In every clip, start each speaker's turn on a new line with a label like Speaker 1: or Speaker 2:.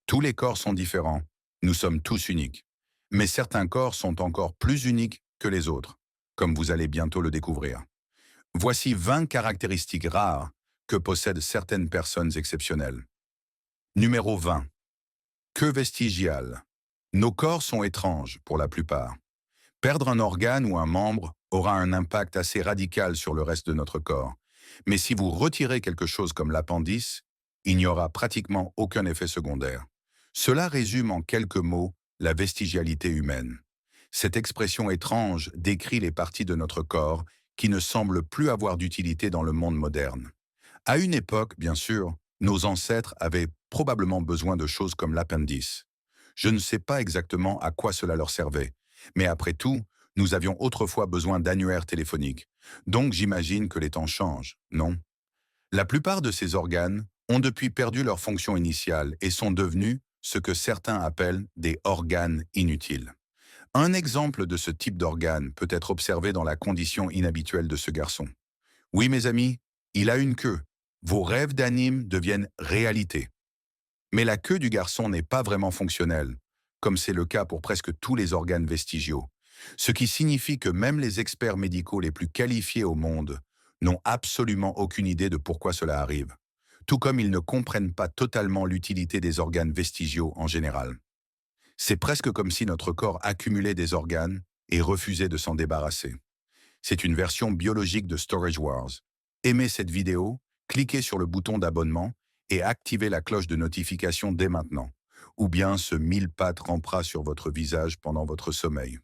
Speaker 1: Tous les corps sont différents. Nous sommes tous uniques. Mais certains corps sont encore plus uniques que les autres, comme vous allez bientôt le découvrir. Voici 20 caractéristiques rares que possèdent certaines personnes exceptionnelles. Numéro 20. Queue vestigiale. Nos corps sont étranges pour la plupart. Perdre un organe ou un membre aura un impact assez radical sur le reste de notre corps. Mais si vous retirez quelque chose comme l'appendice, il n'y aura pratiquement aucun effet secondaire. Cela résume en quelques mots la vestigialité humaine. Cette expression étrange décrit les parties de notre corps qui ne semblent plus avoir d'utilité dans le monde moderne. À une époque, bien sûr, nos ancêtres avaient probablement besoin de choses comme l'appendice. Je ne sais pas exactement à quoi cela leur servait, mais après tout, nous avions autrefois besoin d'annuaires téléphoniques. Donc j'imagine que les temps changent, non? La plupart de ces organes ont depuis perdu leur fonction initiale et sont devenus ce que certains appellent des organes inutiles. Un exemple de ce type d'organe peut être observé dans la condition inhabituelle de ce garçon. Oui, mes amis, il a une queue. Vos rêves d'anime deviennent réalité. Mais la queue du garçon n'est pas vraiment fonctionnelle, comme c'est le cas pour presque tous les organes vestigiaux. Ce qui signifie que même les experts médicaux les plus qualifiés au monde n'ont absolument aucune idée de pourquoi cela arrive, tout comme ils ne comprennent pas totalement l'utilité des organes vestigiaux en général. C'est presque comme si notre corps accumulait des organes et refusait de s'en débarrasser. C'est une version biologique de Storage Wars. Aimez cette vidéo, cliquez sur le bouton d'abonnement et activez la cloche de notification dès maintenant. Ou bien ce mille pattes rampera sur votre visage pendant votre sommeil.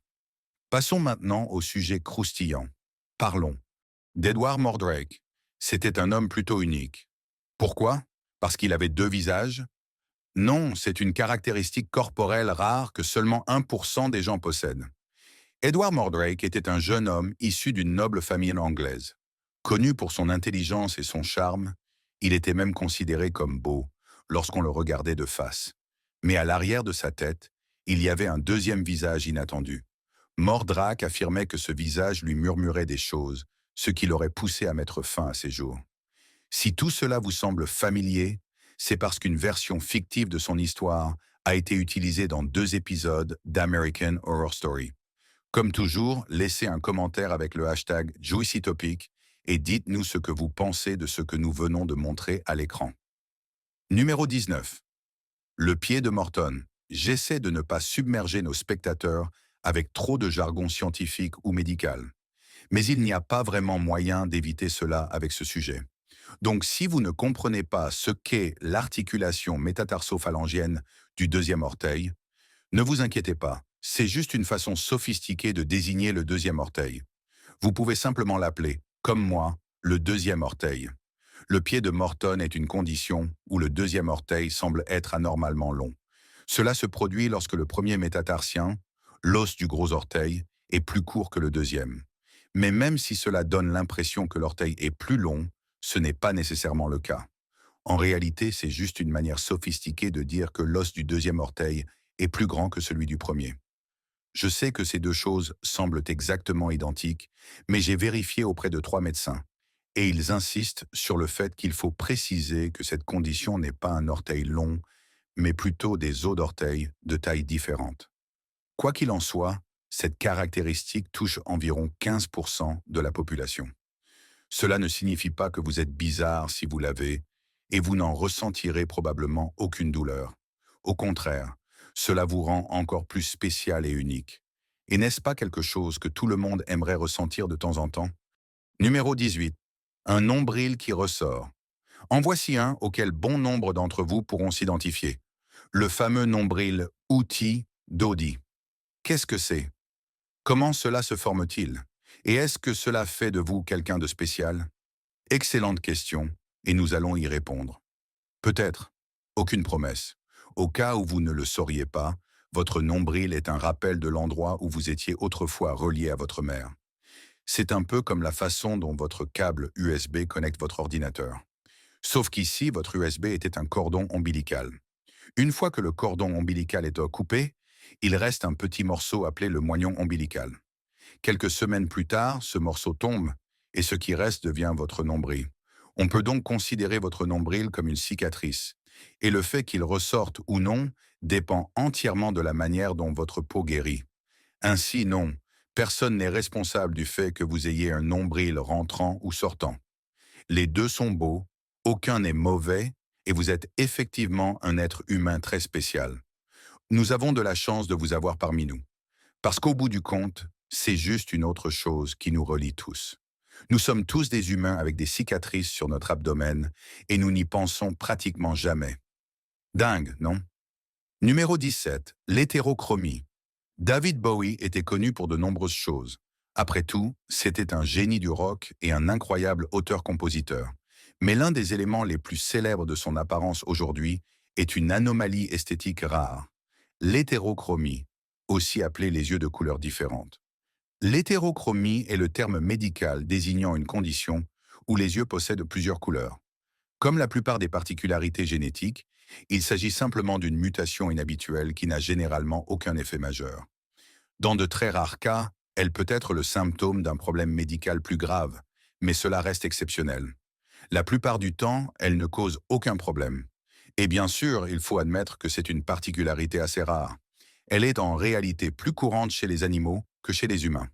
Speaker 1: Passons maintenant au sujet croustillant. Parlons d'Edward Mordrake. C'était un homme plutôt unique. Pourquoi? Parce qu'il avait deux visages? Non, c'est une caractéristique corporelle rare que seulement 1% des gens possèdent. Edward Mordrake était un jeune homme issu d'une noble famille anglaise. Connu pour son intelligence et son charme, il était même considéré comme beau lorsqu'on le regardait de face. Mais à l'arrière de sa tête, il y avait un deuxième visage inattendu. Mordrake affirmait que ce visage lui murmurait des choses, ce qui l'aurait poussé à mettre fin à ses jours. Si tout cela vous semble familier, c'est parce qu'une version fictive de son histoire a été utilisée dans 2 épisodes d'American Horror Story. Comme toujours, laissez un commentaire avec le hashtag JuicyTopic et dites-nous ce que vous pensez de ce que nous venons de montrer à l'écran. Numéro 19. Le pied de Morton. J'essaie de ne pas submerger nos spectateurs avec trop de jargon scientifique ou médical. Mais il n'y a pas vraiment moyen d'éviter cela avec ce sujet. Donc si vous ne comprenez pas ce qu'est l'articulation métatarsophalangienne du deuxième orteil, ne vous inquiétez pas, c'est juste une façon sophistiquée de désigner le deuxième orteil. Vous pouvez simplement l'appeler, comme moi, le deuxième orteil. Le pied de Morton est une condition où le deuxième orteil semble être anormalement long. Cela se produit lorsque le premier métatarsien, l'os du gros orteil, est plus court que le deuxième. Mais même si cela donne l'impression que l'orteil est plus long, ce n'est pas nécessairement le cas. En réalité, c'est juste une manière sophistiquée de dire que l'os du deuxième orteil est plus grand que celui du premier. Je sais que ces deux choses semblent exactement identiques, mais j'ai vérifié auprès de 3 médecins, et ils insistent sur le fait qu'il faut préciser que cette condition n'est pas un orteil long, mais plutôt des os d'orteil de taille différente. Quoi qu'il en soit, cette caractéristique touche environ 15% de la population. Cela ne signifie pas que vous êtes bizarre si vous l'avez, et vous n'en ressentirez probablement aucune douleur. Au contraire, cela vous rend encore plus spécial et unique. Et n'est-ce pas quelque chose que tout le monde aimerait ressentir de temps en temps? Numéro 18. Un nombril qui ressort. En voici un auquel bon nombre d'entre vous pourront s'identifier. Le fameux nombril outil d'Audi. Qu'est-ce que c'est? Comment cela se forme-t-il? Et est-ce que cela fait de vous quelqu'un de spécial? Excellente question, et nous allons y répondre. Peut-être. Aucune promesse. Au cas où vous ne le sauriez pas, votre nombril est un rappel de l'endroit où vous étiez autrefois relié à votre mère. C'est un peu comme la façon dont votre câble USB connecte votre ordinateur. Sauf qu'ici, votre USB était un cordon ombilical. Une fois que le cordon ombilical est coupé, il reste un petit morceau appelé le moignon ombilical. Quelques semaines plus tard, ce morceau tombe et ce qui reste devient votre nombril. On peut donc considérer votre nombril comme une cicatrice. Et le fait qu'ils ressortent ou non dépend entièrement de la manière dont votre peau guérit. Ainsi, non, personne n'est responsable du fait que vous ayez un nombril rentrant ou sortant. Les deux sont beaux, aucun n'est mauvais, et vous êtes effectivement un être humain très spécial. Nous avons de la chance de vous avoir parmi nous. Parce qu'au bout du compte, c'est juste une autre chose qui nous relie tous. Nous sommes tous des humains avec des cicatrices sur notre abdomen et nous n'y pensons pratiquement jamais. Dingue, non? Numéro 17, l'hétérochromie. David Bowie était connu pour de nombreuses choses. Après tout, c'était un génie du rock et un incroyable auteur-compositeur. Mais l'un des éléments les plus célèbres de son apparence aujourd'hui est une anomalie esthétique rare. L'hétérochromie, aussi appelée les yeux de couleurs différentes. L'hétérochromie est le terme médical désignant une condition où les yeux possèdent plusieurs couleurs. Comme la plupart des particularités génétiques, il s'agit simplement d'une mutation inhabituelle qui n'a généralement aucun effet majeur. Dans de très rares cas, elle peut être le symptôme d'un problème médical plus grave, mais cela reste exceptionnel. La plupart du temps, elle ne cause aucun problème. Et bien sûr, il faut admettre que c'est une particularité assez rare. Elle est en réalité plus courante chez les animaux que chez les humains.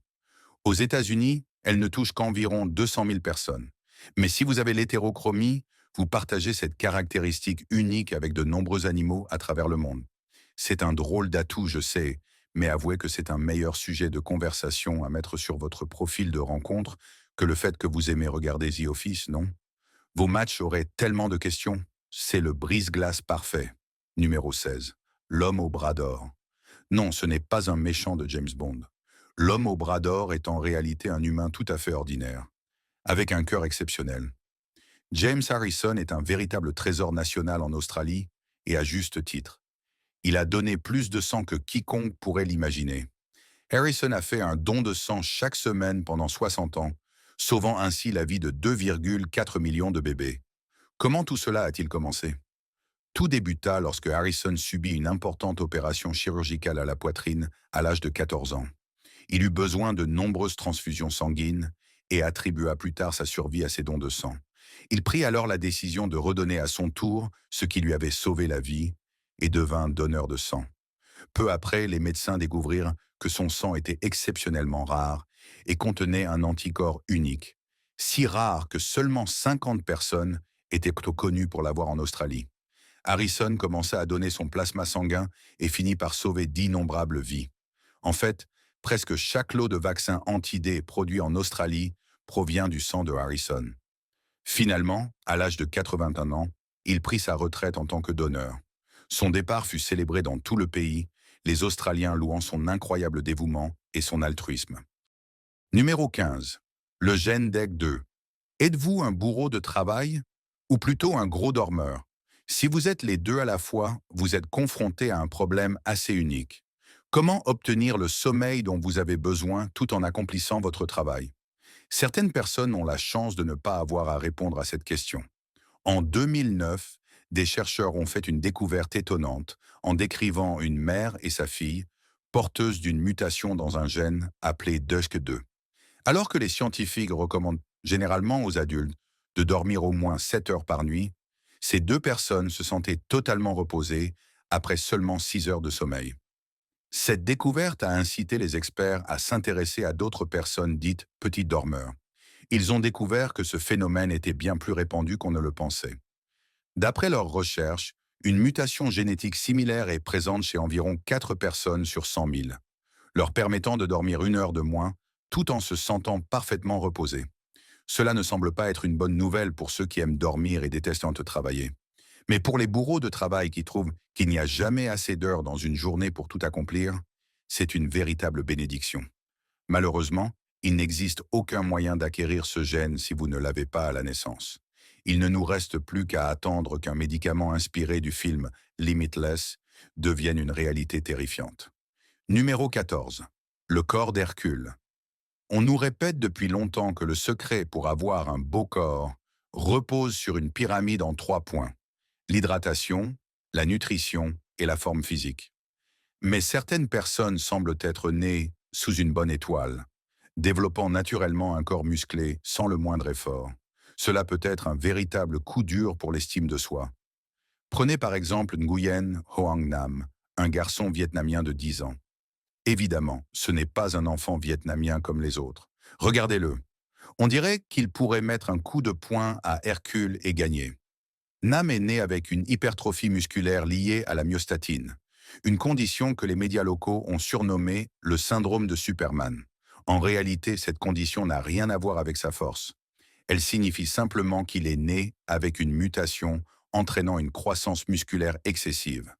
Speaker 1: Aux États-Unis, elle ne touche qu'environ 200 000 personnes. Mais si vous avez l'hétérochromie, vous partagez cette caractéristique unique avec de nombreux animaux à travers le monde. C'est un drôle d'atout, je sais, mais avouez que c'est un meilleur sujet de conversation à mettre sur votre profil de rencontre que le fait que vous aimez regarder The Office, non? Vos matchs auraient tellement de questions. C'est le brise-glace parfait. Numéro 16. L'homme au bras d'or. Non, ce n'est pas un méchant de James Bond. L'homme au bras d'or est en réalité un humain tout à fait ordinaire, avec un cœur exceptionnel. James Harrison est un véritable trésor national en Australie, et à juste titre. Il a donné plus de sang que quiconque pourrait l'imaginer. Harrison a fait un don de sang chaque semaine pendant 60 ans, sauvant ainsi la vie de 2,4 millions de bébés. Comment tout cela a-t-il commencé? Tout débuta lorsque Harrison subit une importante opération chirurgicale à la poitrine à l'âge de 14 ans. Il eut besoin de nombreuses transfusions sanguines et attribua plus tard sa survie à ses dons de sang. Il prit alors la décision de redonner à son tour ce qui lui avait sauvé la vie et devint donneur de sang. Peu après, les médecins découvrirent que son sang était exceptionnellement rare et contenait un anticorps unique, si rare que seulement 50 personnes étaient connues pour l'avoir en Australie. Harrison commença à donner son plasma sanguin et finit par sauver d'innombrables vies. En fait, presque chaque lot de vaccins anti-D produit en Australie provient du sang de Harrison. Finalement, à l'âge de 81 ans, il prit sa retraite en tant que donneur. Son départ fut célébré dans tout le pays, les Australiens louant son incroyable dévouement et son altruisme. Numéro 15. Le gène DEG2. Êtes-vous un bourreau de travail ou plutôt un gros dormeur? Si vous êtes les deux à la fois, vous êtes confronté à un problème assez unique. Comment obtenir le sommeil dont vous avez besoin tout en accomplissant votre travail? Certaines personnes ont la chance de ne pas avoir à répondre à cette question. En 2009, des chercheurs ont fait une découverte étonnante en décrivant une mère et sa fille porteuses d'une mutation dans un gène appelé DUSK2. Alors que les scientifiques recommandent généralement aux adultes de dormir au moins 7 heures par nuit, ces deux personnes se sentaient totalement reposées après seulement 6 heures de sommeil. Cette découverte a incité les experts à s'intéresser à d'autres personnes dites petites dormeurs. Ils ont découvert que ce phénomène était bien plus répandu qu'on ne le pensait. D'après leurs recherches, une mutation génétique similaire est présente chez environ 4 personnes sur 100 000, leur permettant de dormir 1 heure de moins tout en se sentant parfaitement reposés. Cela ne semble pas être une bonne nouvelle pour ceux qui aiment dormir et détestent travailler. Mais pour les bourreaux de travail qui trouvent qu'il n'y a jamais assez d'heures dans une journée pour tout accomplir, c'est une véritable bénédiction. Malheureusement, il n'existe aucun moyen d'acquérir ce gène si vous ne l'avez pas à la naissance. Il ne nous reste plus qu'à attendre qu'un médicament inspiré du film Limitless devienne une réalité terrifiante. Numéro 14. Le corps d'Hercule. On nous répète depuis longtemps que le secret pour avoir un beau corps repose sur une pyramide en 3 points: l'hydratation, la nutrition et la forme physique. Mais certaines personnes semblent être nées sous une bonne étoile, développant naturellement un corps musclé sans le moindre effort. Cela peut être un véritable coup dur pour l'estime de soi. Prenez par exemple Nguyen Hoang Nam, un garçon vietnamien de 10 ans. Évidemment, ce n'est pas un enfant vietnamien comme les autres. Regardez-le. On dirait qu'il pourrait mettre un coup de poing à Hercule et gagner. Nam est né avec une hypertrophie musculaire liée à la myostatine, une condition que les médias locaux ont surnommée le syndrome de Superman. En réalité, cette condition n'a rien à voir avec sa force. Elle signifie simplement qu'il est né avec une mutation entraînant une croissance musculaire excessive.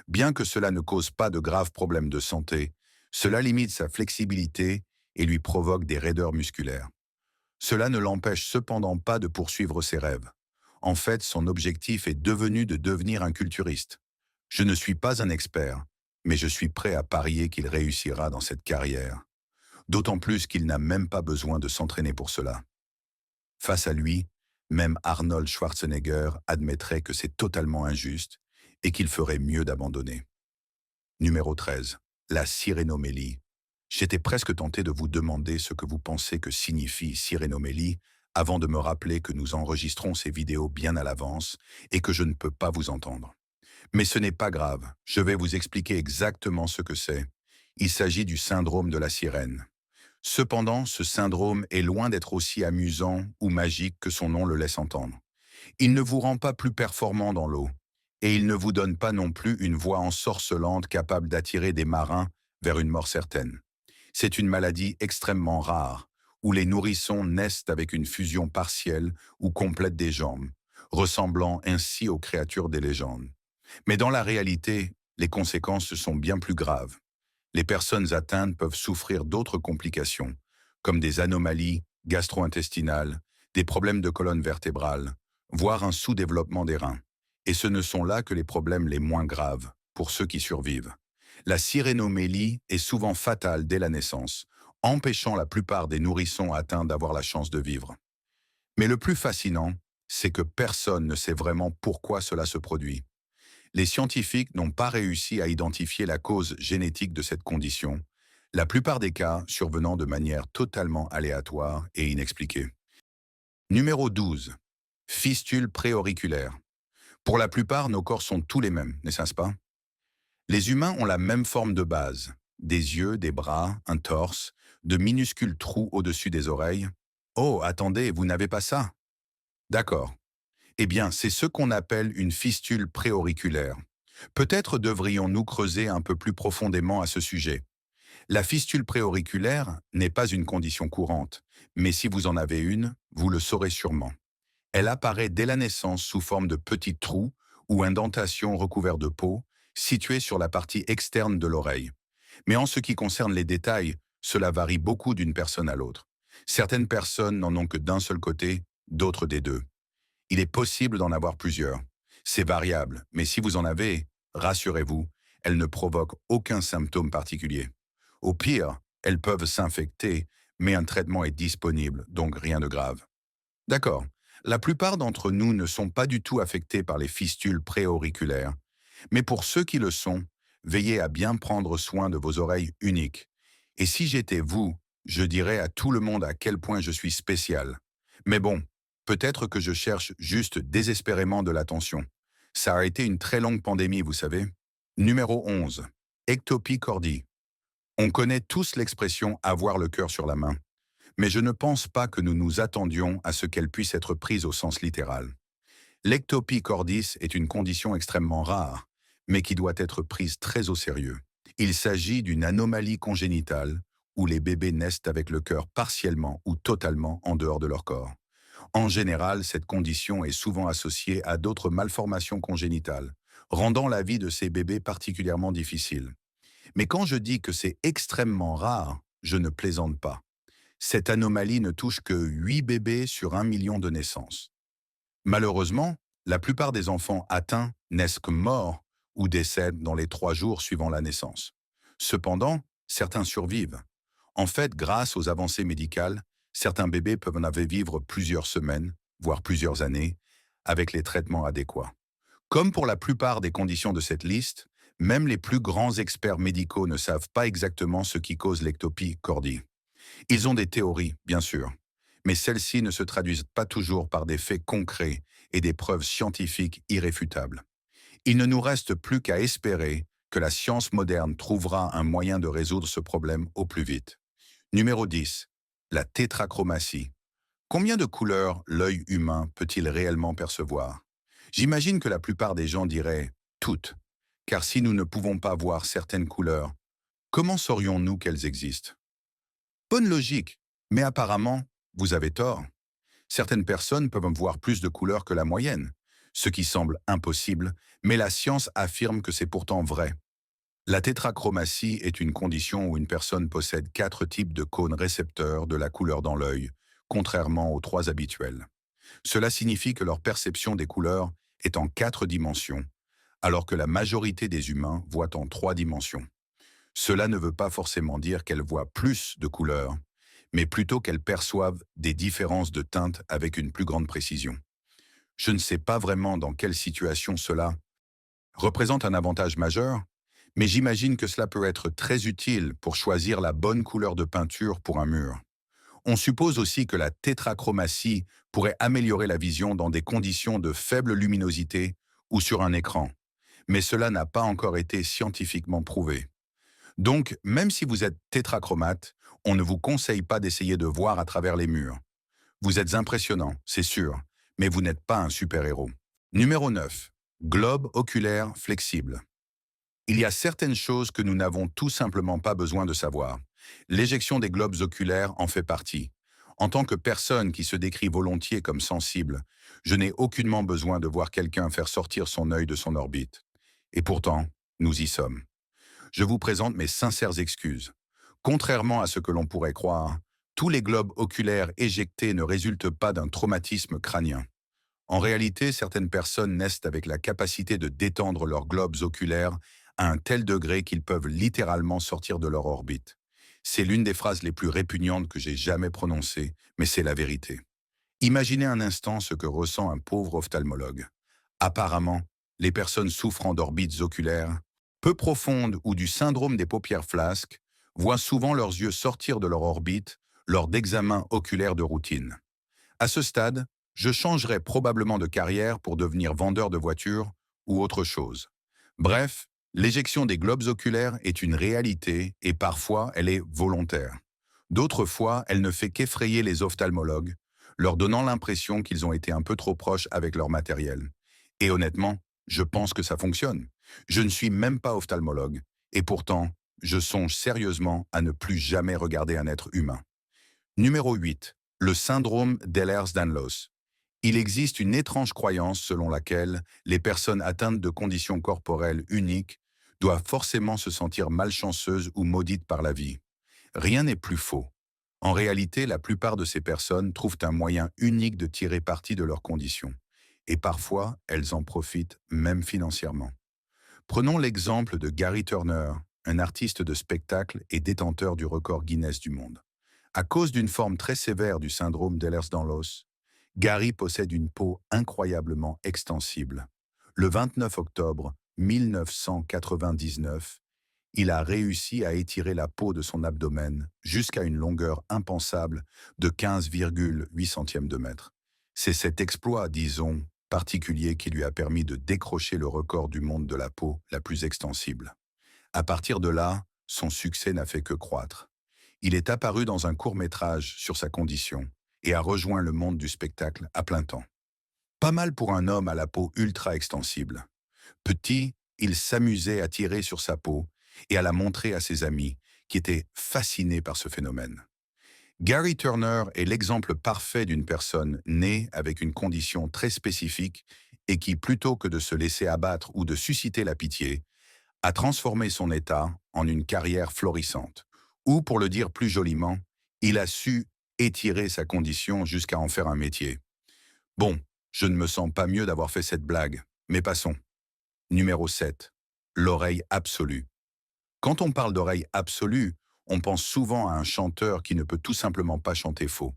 Speaker 1: Bien que cela ne cause pas de graves problèmes de santé, cela limite sa flexibilité et lui provoque des raideurs musculaires. Cela ne l'empêche cependant pas de poursuivre ses rêves. En fait, son objectif est devenu de devenir un culturiste. Je ne suis pas un expert, mais je suis prêt à parier qu'il réussira dans cette carrière. D'autant plus qu'il n'a même pas besoin de s'entraîner pour cela. Face à lui, même Arnold Schwarzenegger admettrait que c'est totalement injuste et qu'il ferait mieux d'abandonner. Numéro 13. La sirénomélie. J'étais presque tenté de vous demander ce que vous pensez que signifie sirénomélie avant de me rappeler que nous enregistrons ces vidéos bien à l'avance et que je ne peux pas vous entendre. Mais ce n'est pas grave, je vais vous expliquer exactement ce que c'est. Il s'agit du syndrome de la sirène. Cependant, ce syndrome est loin d'être aussi amusant ou magique que son nom le laisse entendre. Il ne vous rend pas plus performant dans l'eau, et il ne vous donne pas non plus une voix ensorcelante capable d'attirer des marins vers une mort certaine. C'est une maladie extrêmement rare, où les nourrissons naissent avec une fusion partielle ou complète des jambes, ressemblant ainsi aux créatures des légendes. Mais dans la réalité, les conséquences sont bien plus graves. Les personnes atteintes peuvent souffrir d'autres complications, comme des anomalies gastro-intestinales, des problèmes de colonne vertébrale, voire un sous-développement des reins. Et ce ne sont là que les problèmes les moins graves, pour ceux qui survivent. La sirénomélie est souvent fatale dès la naissance, empêchant la plupart des nourrissons atteints d'avoir la chance de vivre. Mais le plus fascinant, c'est que personne ne sait vraiment pourquoi cela se produit. Les scientifiques n'ont pas réussi à identifier la cause génétique de cette condition, la plupart des cas survenant de manière totalement aléatoire et inexpliquée. Numéro 12. Fistule préauriculaire. Pour la plupart, nos corps sont tous les mêmes, n'est-ce pas? Les humains ont la même forme de base, des yeux, des bras, un torse, de minuscules trous au-dessus des oreilles. Oh, attendez, vous n'avez pas ça? D'accord. Eh bien, c'est ce qu'on appelle une fistule préauriculaire. Peut-être devrions-nous creuser un peu plus profondément à ce sujet. La fistule préauriculaire n'est pas une condition courante, mais si vous en avez une, vous le saurez sûrement. Elle apparaît dès la naissance sous forme de petits trous ou indentations recouverts de peau, situés sur la partie externe de l'oreille. Mais en ce qui concerne les détails, cela varie beaucoup d'une personne à l'autre. Certaines personnes n'en ont que d'un seul côté, d'autres des deux. Il est possible d'en avoir plusieurs. C'est variable, mais si vous en avez, rassurez-vous, elles ne provoquent aucun symptôme particulier. Au pire, elles peuvent s'infecter, mais un traitement est disponible, donc rien de grave. D'accord. La plupart d'entre nous ne sont pas du tout affectés par les fistules préauriculaires, mais pour ceux qui le sont, veillez à bien prendre soin de vos oreilles uniques. Et si j'étais vous, je dirais à tout le monde à quel point je suis spécial. Mais bon, peut-être que je cherche juste désespérément de l'attention. Ça a été une très longue pandémie, vous savez. Numéro 11. Ectopie cordie. On connaît tous l'expression « avoir le cœur sur la main ». Mais je ne pense pas que nous nous attendions à ce qu'elle puisse être prise au sens littéral. L'ectopie cordis est une condition extrêmement rare, mais qui doit être prise très au sérieux. Il s'agit d'une anomalie congénitale où les bébés naissent avec le cœur partiellement ou totalement en dehors de leur corps. En général, cette condition est souvent associée à d'autres malformations congénitales, rendant la vie de ces bébés particulièrement difficile. Mais quand je dis que c'est extrêmement rare, je ne plaisante pas. Cette anomalie ne touche que 8 bébés sur 1 million de naissances. Malheureusement, la plupart des enfants atteints naissent morts ou décèdent dans les 3 jours suivant la naissance. Cependant, certains survivent. En fait, grâce aux avancées médicales, certains bébés peuvent en vivre plusieurs semaines, voire plusieurs années, avec les traitements adéquats. Comme pour la plupart des conditions de cette liste, même les plus grands experts médicaux ne savent pas exactement ce qui cause l'ectopie cordie. Ils ont des théories, bien sûr, mais celles-ci ne se traduisent pas toujours par des faits concrets et des preuves scientifiques irréfutables. Il ne nous reste plus qu'à espérer que la science moderne trouvera un moyen de résoudre ce problème au plus vite. Numéro 10. La tétrachromatie. Combien de couleurs l'œil humain peut-il réellement percevoir? J'imagine que la plupart des gens diraient toutes, car si nous ne pouvons pas voir certaines couleurs, comment saurions-nous qu'elles existent? Bonne logique, mais apparemment, vous avez tort. Certaines personnes peuvent voir plus de couleurs que la moyenne, ce qui semble impossible, mais la science affirme que c'est pourtant vrai. La tétrachromatie est une condition où une personne possède 4 types de cônes récepteurs de la couleur dans l'œil, contrairement aux 3 habituels. Cela signifie que leur perception des couleurs est en 4 dimensions, alors que la majorité des humains voient en 3 dimensions. Cela ne veut pas forcément dire qu'elles voient plus de couleurs, mais plutôt qu'elles perçoivent des différences de teintes avec une plus grande précision. Je ne sais pas vraiment dans quelle situation cela représente un avantage majeur, mais j'imagine que cela peut être très utile pour choisir la bonne couleur de peinture pour un mur. On suppose aussi que la tétrachromatie pourrait améliorer la vision dans des conditions de faible luminosité ou sur un écran, mais cela n'a pas encore été scientifiquement prouvé. Donc, même si vous êtes tétrachromate, on ne vous conseille pas d'essayer de voir à travers les murs. Vous êtes impressionnant, c'est sûr, mais vous n'êtes pas un super-héros. Numéro 9. Globe oculaire flexible. Il y a certaines choses que nous n'avons tout simplement pas besoin de savoir. L'éjection des globes oculaires en fait partie. En tant que personne qui se décrit volontiers comme sensible, je n'ai aucunement besoin de voir quelqu'un faire sortir son œil de son orbite. Et pourtant, nous y sommes. Je vous présente mes sincères excuses. Contrairement à ce que l'on pourrait croire, tous les globes oculaires éjectés ne résultent pas d'un traumatisme crânien. En réalité, certaines personnes naissent avec la capacité de détendre leurs globes oculaires à un tel degré qu'ils peuvent littéralement sortir de leur orbite. C'est l'une des phrases les plus répugnantes que j'ai jamais prononcées, mais c'est la vérité. Imaginez un instant ce que ressent un pauvre ophtalmologue. Apparemment, les personnes souffrant d'orbites oculaires peu profondes ou du syndrome des paupières flasques voient souvent leurs yeux sortir de leur orbite lors d'examens oculaires de routine. À ce stade, je changerais probablement de carrière pour devenir vendeur de voitures ou autre chose. Bref, l'éjection des globes oculaires est une réalité et parfois elle est volontaire. D'autres fois, elle ne fait qu'effrayer les ophtalmologues, leur donnant l'impression qu'ils ont été un peu trop proches avec leur matériel. Et honnêtement, je pense que ça fonctionne. Je ne suis même pas ophtalmologue, et pourtant, je songe sérieusement à ne plus jamais regarder un être humain. Numéro 8. Le syndrome d'Ehlers-Danlos. Il existe une étrange croyance selon laquelle les personnes atteintes de conditions corporelles uniques doivent forcément se sentir malchanceuses ou maudites par la vie. Rien n'est plus faux. En réalité, la plupart de ces personnes trouvent un moyen unique de tirer parti de leurs conditions. Et parfois, elles en profitent même financièrement. Prenons l'exemple de Gary Turner, un artiste de spectacle et détenteur du record Guinness du monde. À cause d'une forme très sévère du syndrome d'Ehlers-Danlos, Gary possède une peau incroyablement extensible. Le 29 octobre 1999, il a réussi à étirer la peau de son abdomen jusqu'à une longueur impensable de 15,8 centièmes de mètre. C'est cet exploit, disons, particulier qui lui a permis de décrocher le record du monde de la peau la plus extensible. À partir de là, son succès n'a fait que croître. Il est apparu dans un court-métrage sur sa condition et a rejoint le monde du spectacle à plein temps. Pas mal pour un homme à la peau ultra extensible. Petit, il s'amusait à tirer sur sa peau et à la montrer à ses amis, qui étaient fascinés par ce phénomène. Gary Turner est l'exemple parfait d'une personne née avec une condition très spécifique et qui, plutôt que de se laisser abattre ou de susciter la pitié, a transformé son état en une carrière florissante. Ou, pour le dire plus joliment, il a su étirer sa condition jusqu'à en faire un métier. Bon, je ne me sens pas mieux d'avoir fait cette blague, mais passons. Numéro 7. L'oreille absolue. Quand on parle d'oreille absolue, on pense souvent à un chanteur qui ne peut tout simplement pas chanter faux.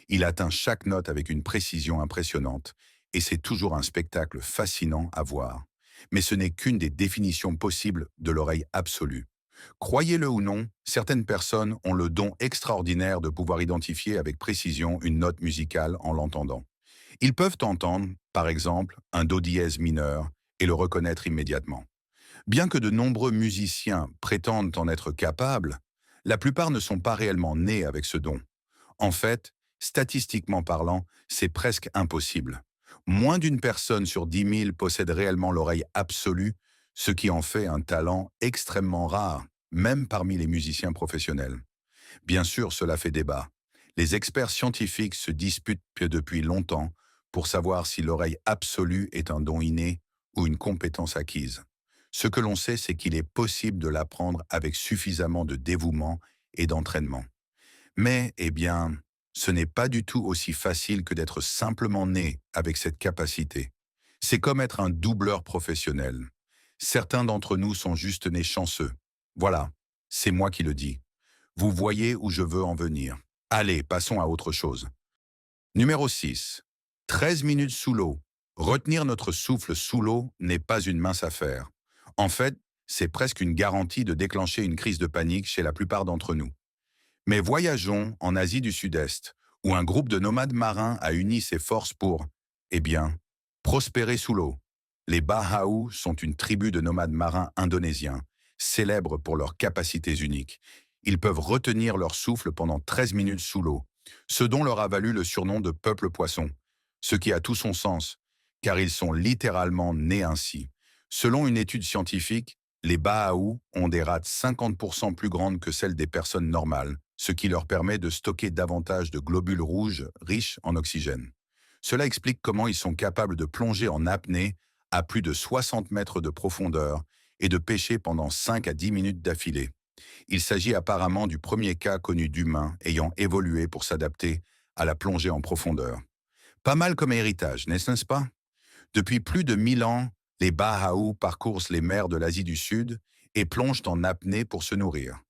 Speaker 1: Il atteint chaque note avec une précision impressionnante, et c'est toujours un spectacle fascinant à voir. Mais ce n'est qu'une des définitions possibles de l'oreille absolue. Croyez-le ou non, certaines personnes ont le don extraordinaire de pouvoir identifier avec précision une note musicale en l'entendant. Ils peuvent entendre, par exemple, un do dièse mineur et le reconnaître immédiatement. Bien que de nombreux musiciens prétendent en être capables, la plupart ne sont pas réellement nés avec ce don. En fait, statistiquement parlant, c'est presque impossible. Moins d'une personne sur 10 000 possède réellement l'oreille absolue, ce qui en fait un talent extrêmement rare, même parmi les musiciens professionnels. Bien sûr, cela fait débat. Les experts scientifiques se disputent depuis longtemps pour savoir si l'oreille absolue est un don inné ou une compétence acquise. Ce que l'on sait, c'est qu'il est possible de l'apprendre avec suffisamment de dévouement et d'entraînement. Mais, eh bien, ce n'est pas du tout aussi facile que d'être simplement né avec cette capacité. C'est comme être un doubleur professionnel. Certains d'entre nous sont juste nés chanceux. Voilà, c'est moi qui le dis. Vous voyez où je veux en venir. Allez, passons à autre chose. Numéro 6. 13 minutes sous l'eau. Retenir notre souffle sous l'eau n'est pas une mince affaire. En fait, c'est presque une garantie de déclencher une crise de panique chez la plupart d'entre nous. Mais voyageons en Asie du Sud-Est, où un groupe de nomades marins a uni ses forces pour, eh bien, prospérer sous l'eau. Les Bahaus sont une tribu de nomades marins indonésiens, célèbres pour leurs capacités uniques. Ils peuvent retenir leur souffle pendant 13 minutes sous l'eau, ce dont leur a valu le surnom de peuple poisson, ce qui a tout son sens, car ils sont littéralement nés ainsi. Selon une étude scientifique, les Bahaus ont des rate 50% plus grandes que celles des personnes normales, ce qui leur permet de stocker davantage de globules rouges riches en oxygène. Cela explique comment ils sont capables de plonger en apnée à plus de 60 mètres de profondeur et de pêcher pendant 5 à 10 minutes d'affilée. Il s'agit apparemment du premier cas connu d'humains ayant évolué pour s'adapter à la plongée en profondeur. Pas mal comme héritage, n'est-ce pas? Depuis plus de 1000 ans, les Bahaus parcourent les mers de l'Asie du Sud et plongent en apnée pour se nourrir.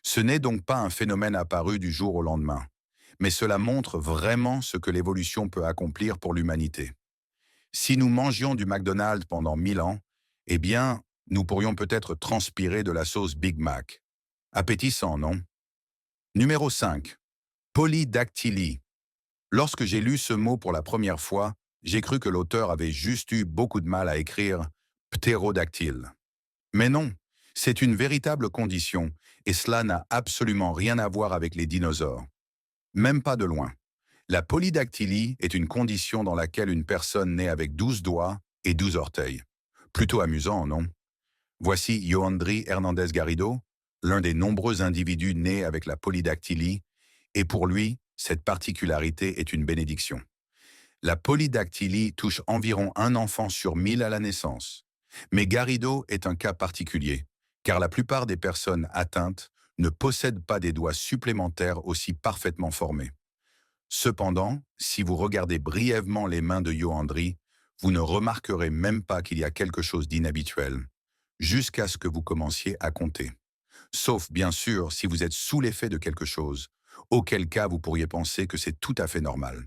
Speaker 1: Ce n'est donc pas un phénomène apparu du jour au lendemain, mais cela montre vraiment ce que l'évolution peut accomplir pour l'humanité. Si nous mangions du McDonald's pendant 1000 ans, eh bien, nous pourrions peut-être transpirer de la sauce Big Mac. Appétissant, non? Numéro 5. Polydactylie. Lorsque j'ai lu ce mot pour la première fois, j'ai cru que l'auteur avait juste eu beaucoup de mal à écrire ptérodactyle. Mais non, c'est une véritable condition, et cela n'a absolument rien à voir avec les dinosaures. Même pas de loin. La polydactylie est une condition dans laquelle une personne naît avec 12 doigts et 12 orteils. Plutôt amusant, non? Voici Yoandri Hernandez Garrido, l'un des nombreux individus nés avec la polydactylie, et pour lui, cette particularité est une bénédiction. La polydactylie touche environ un enfant sur 1000 à la naissance. Mais Garrido est un cas particulier, car la plupart des personnes atteintes ne possèdent pas des doigts supplémentaires aussi parfaitement formés. Cependant, si vous regardez brièvement les mains de Yoandri, vous ne remarquerez même pas qu'il y a quelque chose d'inhabituel, jusqu'à ce que vous commenciez à compter. Sauf, bien sûr, si vous êtes sous l'effet de quelque chose, auquel cas vous pourriez penser que c'est tout à fait normal.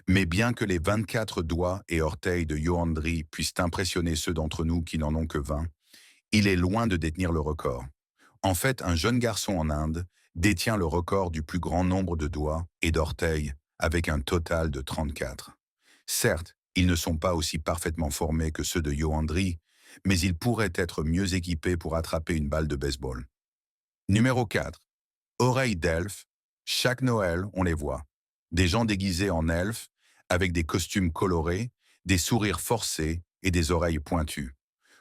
Speaker 1: Mais bien que les 24 doigts et orteils de Yoandri puissent impressionner ceux d'entre nous qui n'en ont que 20, il est loin de détenir le record. En fait, un jeune garçon en Inde détient le record du plus grand nombre de doigts et d'orteils, avec un total de 34. Certes, ils ne sont pas aussi parfaitement formés que ceux de Yoandri, mais ils pourraient être mieux équipés pour attraper une balle de baseball. Numéro 4. Oreilles d'elfe. Chaque Noël, on les voit. Des gens déguisés en elfes, avec des costumes colorés, des sourires forcés et des oreilles pointues.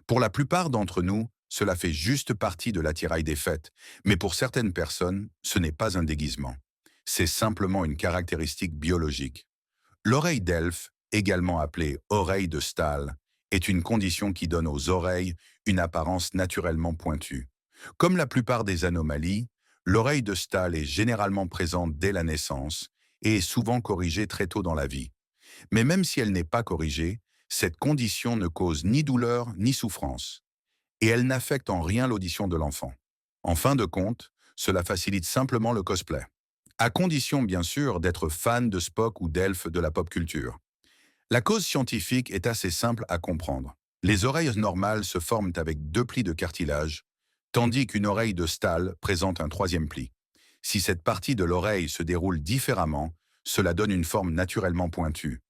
Speaker 1: Pour la plupart d'entre nous, cela fait juste partie de l'attirail des fêtes, mais pour certaines personnes, ce n'est pas un déguisement. C'est simplement une caractéristique biologique. L'oreille d'elfe, également appelée oreille de Stahl, est une condition qui donne aux oreilles une apparence naturellement pointue. Comme la plupart des anomalies, l'oreille de Stahl est généralement présente dès la naissance et est souvent corrigée très tôt dans la vie. Mais même si elle n'est pas corrigée, cette condition ne cause ni douleur ni souffrance. Et elle n'affecte en rien l'audition de l'enfant. En fin de compte, cela facilite simplement le cosplay. À condition, bien sûr, d'être fan de Spock ou d'elfes de la pop culture. La cause scientifique est assez simple à comprendre. Les oreilles normales se forment avec 2 plis de cartilage, tandis qu'une oreille de Stahl présente un 3e pli. Si cette partie de l'oreille se déroule différemment, cela donne une forme naturellement pointue.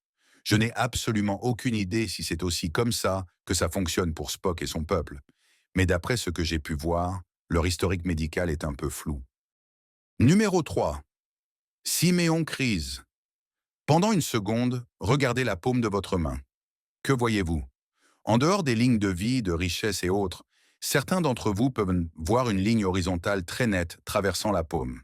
Speaker 1: Je n'ai absolument aucune idée si c'est aussi comme ça que ça fonctionne pour Spock et son peuple. Mais d'après ce que j'ai pu voir, leur historique médical est un peu flou. Numéro 3. Siméon crise. Pendant une seconde, regardez la paume de votre main. Que voyez-vous? En dehors des lignes de vie, de richesse et autres, certains d'entre vous peuvent voir une ligne horizontale très nette traversant la paume.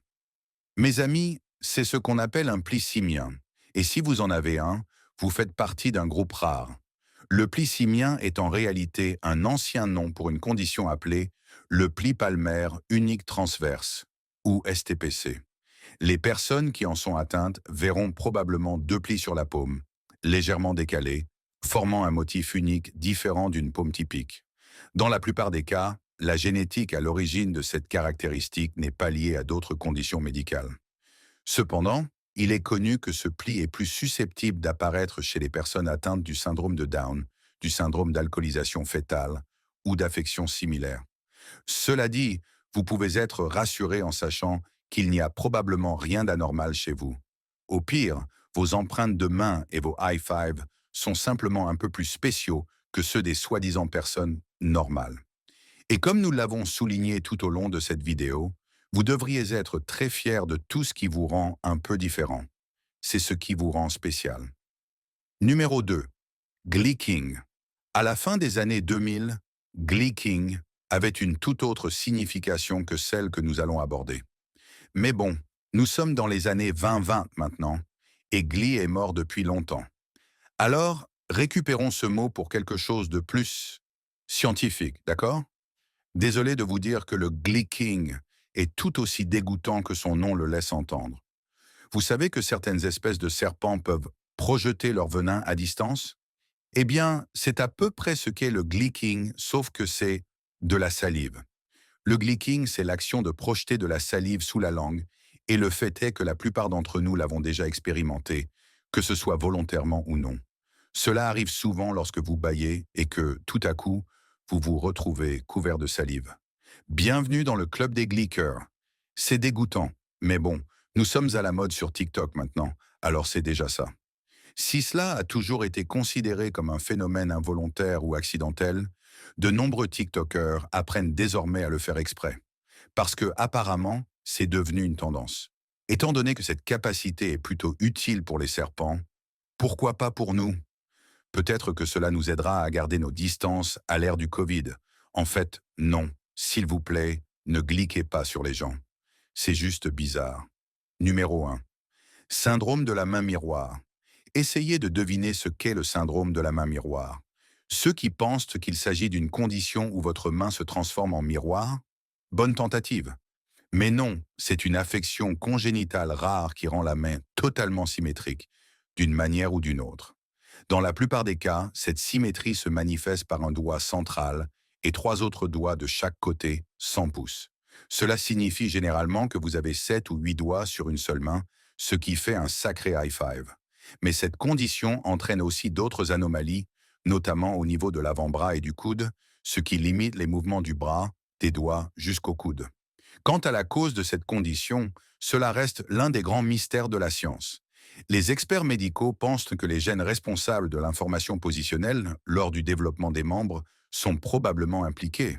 Speaker 1: Mes amis, c'est ce qu'on appelle un pli simien. Et si vous en avez un, vous faites partie d'un groupe rare. Le pli simien est en réalité un ancien nom pour une condition appelée le pli palmaire unique transverse, ou STPC. Les personnes qui en sont atteintes verront probablement deux plis sur la paume, légèrement décalés, formant un motif unique différent d'une paume typique. Dans la plupart des cas, la génétique à l'origine de cette caractéristique n'est pas liée à d'autres conditions médicales. Cependant, il est connu que ce pli est plus susceptible d'apparaître chez les personnes atteintes du syndrome de Down, du syndrome d'alcoolisation fœtale ou d'affections similaires. Cela dit, vous pouvez être rassuré en sachant qu'il n'y a probablement rien d'anormal chez vous. Au pire, vos empreintes de main et vos high five sont simplement un peu plus spéciaux que ceux des soi-disant personnes normales. Et comme nous l'avons souligné tout au long de cette vidéo, vous devriez être très fiers de tout ce qui vous rend un peu différent. C'est ce qui vous rend spécial. Numéro 2. Gleeking. À la fin des années 2000, Gleeking avait une toute autre signification que celle que nous allons aborder. Mais bon, nous sommes dans les années 2020 maintenant, et Glee est mort depuis longtemps. Alors, récupérons ce mot pour quelque chose de plus scientifique, d'accord? Désolé de vous dire que le Gleeking est tout aussi dégoûtant que son nom le laisse entendre. Vous savez que certaines espèces de serpents peuvent projeter leur venin à distance? Eh bien, c'est à peu près ce qu'est le gleeking, sauf que c'est de la salive. Le gleeking, c'est l'action de projeter de la salive sous la langue, et le fait est que la plupart d'entre nous l'avons déjà expérimenté, que ce soit volontairement ou non. Cela arrive souvent lorsque vous bâillez et que, tout à coup, vous vous retrouvez couvert de salive. Bienvenue dans le club des gleekers. C'est dégoûtant, mais bon, nous sommes à la mode sur TikTok maintenant, alors c'est déjà ça. Si cela a toujours été considéré comme un phénomène involontaire ou accidentel, de nombreux TikTokers apprennent désormais à le faire exprès. Parce que, apparemment, c'est devenu une tendance. Étant donné que cette capacité est plutôt utile pour les serpents, pourquoi pas pour nous? Peut-être que cela nous aidera à garder nos distances à l'ère du Covid. En fait, non. S'il vous plaît, ne gleekez pas sur les gens. C'est juste bizarre. Numéro 1. Syndrome de la main miroir. Essayez de deviner ce qu'est le syndrome de la main miroir. Ceux qui pensent qu'il s'agit d'une condition où votre main se transforme en miroir, bonne tentative. Mais non, c'est une affection congénitale rare qui rend la main totalement symétrique, d'une manière ou d'une autre. Dans la plupart des cas, cette symétrie se manifeste par un doigt central et trois autres doigts de chaque côté, sans pouce. Cela signifie généralement que vous avez 7 ou 8 doigts sur une seule main, ce qui fait un sacré high five. Mais cette condition entraîne aussi d'autres anomalies, notamment au niveau de l'avant-bras et du coude, ce qui limite les mouvements du bras, des doigts jusqu'au coude. Quant à la cause de cette condition, cela reste l'un des grands mystères de la science. Les experts médicaux pensent que les gènes responsables de l'information positionnelle lors du développement des membres sont probablement impliqués.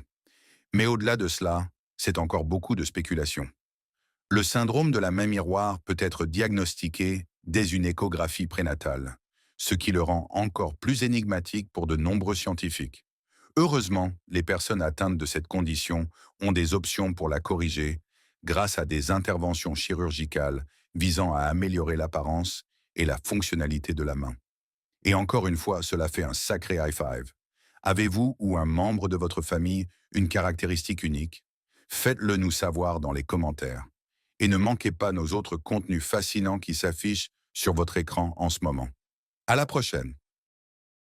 Speaker 1: Mais au-delà de cela, c'est encore beaucoup de spéculation. Le syndrome de la main miroir peut être diagnostiqué dès une échographie prénatale, ce qui le rend encore plus énigmatique pour de nombreux scientifiques. Heureusement, les personnes atteintes de cette condition ont des options pour la corriger grâce à des interventions chirurgicales visant à améliorer l'apparence et la fonctionnalité de la main. Et encore une fois, cela fait un sacré high five. Avez-vous ou un membre de votre famille une caractéristique unique? Faites-le nous savoir dans les commentaires. Et ne manquez pas nos autres contenus fascinants qui s'affichent sur votre écran en ce moment. À la prochaine!